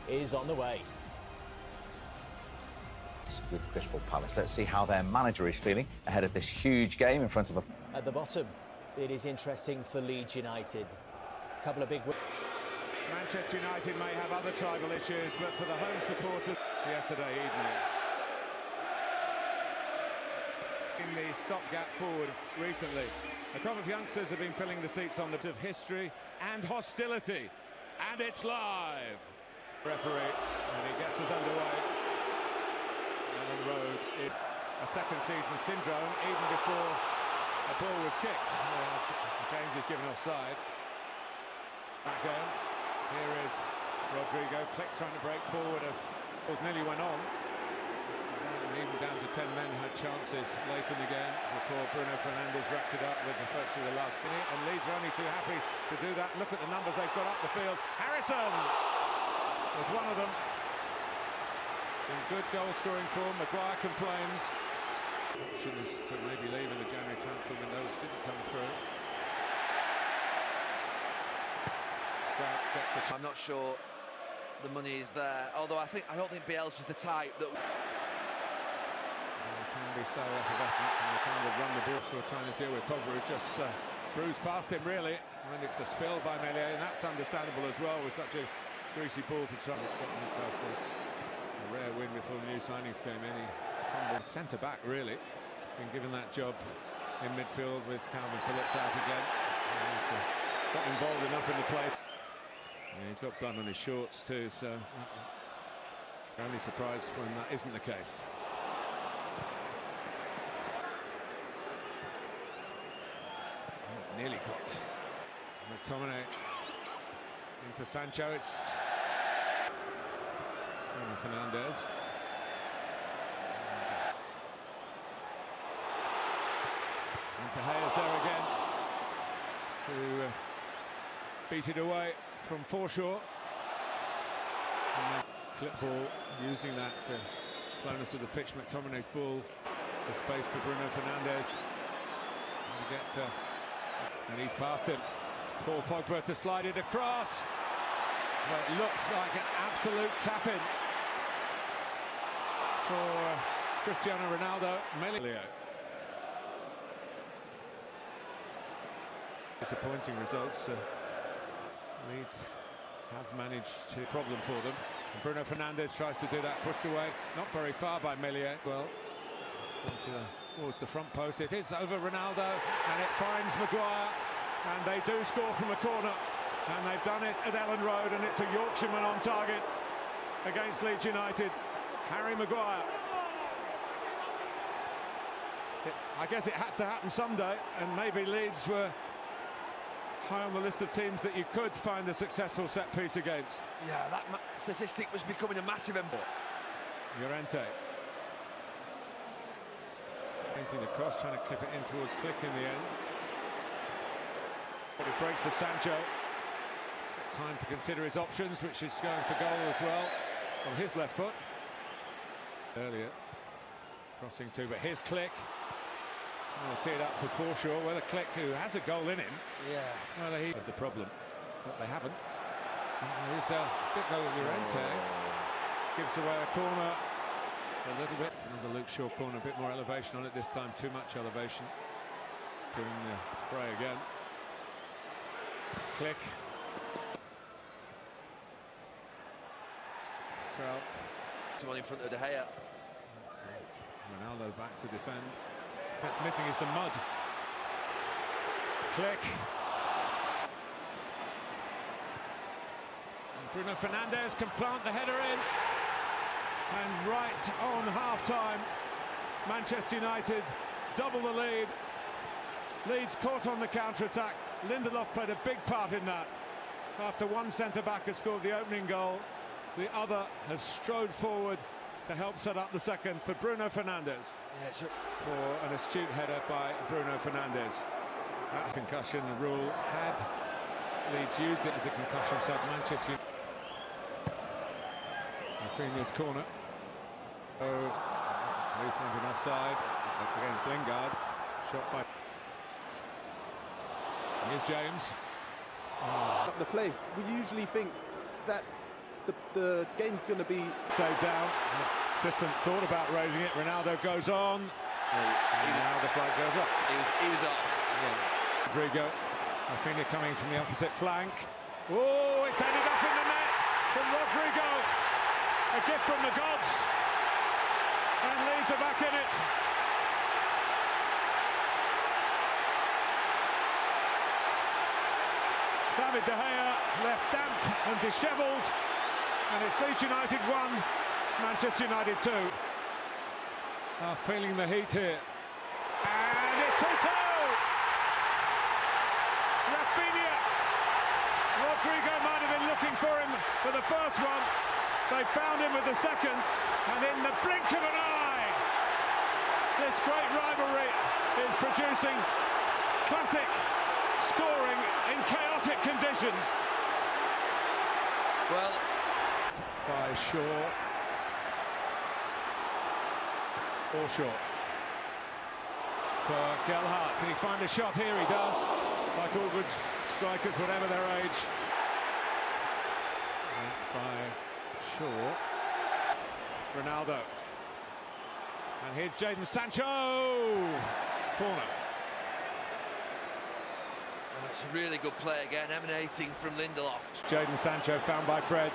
is on the way. With Crystal Palace. Let's see how their manager is feeling ahead of this huge game in front of a... At the bottom, it is interesting for Leeds United. A couple of big wins. Manchester United may have other tribal issues, but for the home supporters yesterday evening. In the stopgap forward recently, a crop of youngsters have been filling the seats on the of history and hostility, and it's live. Referee, and he gets us underway. Ellen Road, a second season syndrome, even before a ball was kicked. James is given offside. Back going. Here is Rodrigo, Click trying to break forward as balls nearly went on. And even down to 10 men had chances late in the game before Bruno Fernandes wrapped it up with virtually the last minute. And Leeds are only too happy to do that. Look at the numbers they've got up the field. Harrison was one of them. In good goal-scoring form, Maguire complains. Option is to maybe leave in the January transfer window, which didn't come through. Stroud gets the... I'm not sure the money is there, although I don't think Bielsa's the type that... They can be so effervescent from the time to run the ball, so trying to deal with Pogba, who's just cruised past him, really. And it's a spill by Meslier, and that's understandable as well, with such a greasy ball to try. Which got Newcastle a rare win before the new signings came in. He fumbled centre-back, really. Been given that job in midfield with Calvin Phillips out again. He's got involved enough in the play. Yeah, he's got blood on his shorts too, so only surprised when that isn't the case. Oh, nearly caught. McTominay in for Sancho. It's Fernandes. And De Gea's there again to beat it away from Forshaw. And clip ball, using that slowness of the pitch. McTominay's ball, the space for Bruno Fernandes. And he's past him. Paul Pogba to slide it across. Well, it looks like an absolute tap-in for Cristiano Ronaldo. Meslier. Disappointing results. Leeds have managed to problem for them. And Bruno Fernandes tries to do that, pushed away, not very far by Meslier. Well, towards the front post. It is over Ronaldo, and it finds Maguire, and they do score from a corner. And they've done it at Ellen Road, and it's a Yorkshireman on target against Leeds United. Harry Maguire. I guess it had to happen someday, and maybe Leeds were high on the list of teams that you could find a successful set piece against. Yeah, that statistic was becoming a massive import. Llorente. Painting the cross, trying to clip it in towards Click in the end. But it breaks for Sancho. Time to consider his options, which is going for goal as well on his left foot. Earlier, crossing too, but here's Click. Oh, teed up for Forshaw, whether Click, who has a goal in him, whether he had the problem, but they haven't. Here's Pico Llorente, gives away a corner a little bit. Another Luke Shaw corner, a bit more elevation on it this time, too much elevation. Giving the fray again. Click. Stroud. Someone in front of De Gea. Ronaldo back to defend. That's missing is the mud. Click. And Bruno Fernandes can plant the header in. And right on half-time, Manchester United double the lead. Leeds caught on the counter-attack. Lindelof played a big part in that. After one centre-back has scored the opening goal, the other has strode forward to help set up the second for Bruno Fernandes. Yeah, for an astute header by Bruno Fernandes. That concussion rule, had Leeds used it as a concussion sub, Manchester United. Rafinha's corner. Oh, Leeds went an offside against Lingard. Shot by... Here's James. The play. We usually think that the game's going to be... Stayed down. Assistant thought about raising it. Ronaldo goes on. Now the flag goes up. He was off. Rodrigo. Rafinha coming from the opposite flank. Oh, it's ended up in the net from Rodrigo. A gift from the gods. And Leeds are back in it. David De Gea left damp and dishevelled. And it's Leeds United 1, Manchester United 2. Feeling the heat here. And it's 2-2! Rafinha! Rodrigo might have been looking for him for the first one. They found him with the second. And in the blink of an eye, this great rivalry is producing classic scoring in chaotic conditions. Well, By Shaw. Or Shaw. For Gelhardt. Can he find a shot here? He does. Like all good strikers, whatever their age. By Shaw. Ronaldo. And here's Jadon Sancho. Corner. it's a really good play again, emanating from Lindelof. Jadon Sancho found by Fred.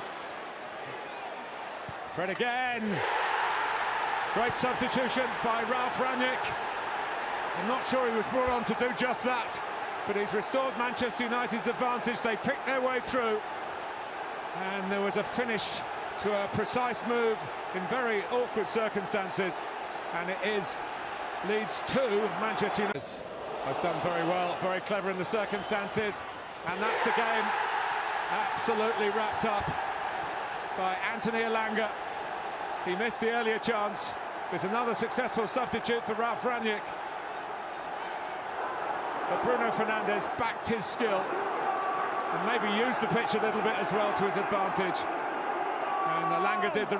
Fred again. Great substitution by Ralf Rangnick. I'm not sure he was brought on to do just that, but he's restored Manchester United's advantage. They picked their way through, and there was a finish to a precise move in very awkward circumstances, and it is Leeds 2, Manchester United has done very well, very clever in the circumstances, and that's the game absolutely wrapped up by Anthony Elanga. He missed the earlier chance. There's another successful substitute for Ralf Rangnick. But Bruno Fernandes backed his skill and maybe used the pitch a little bit as well to his advantage. And Elanga did the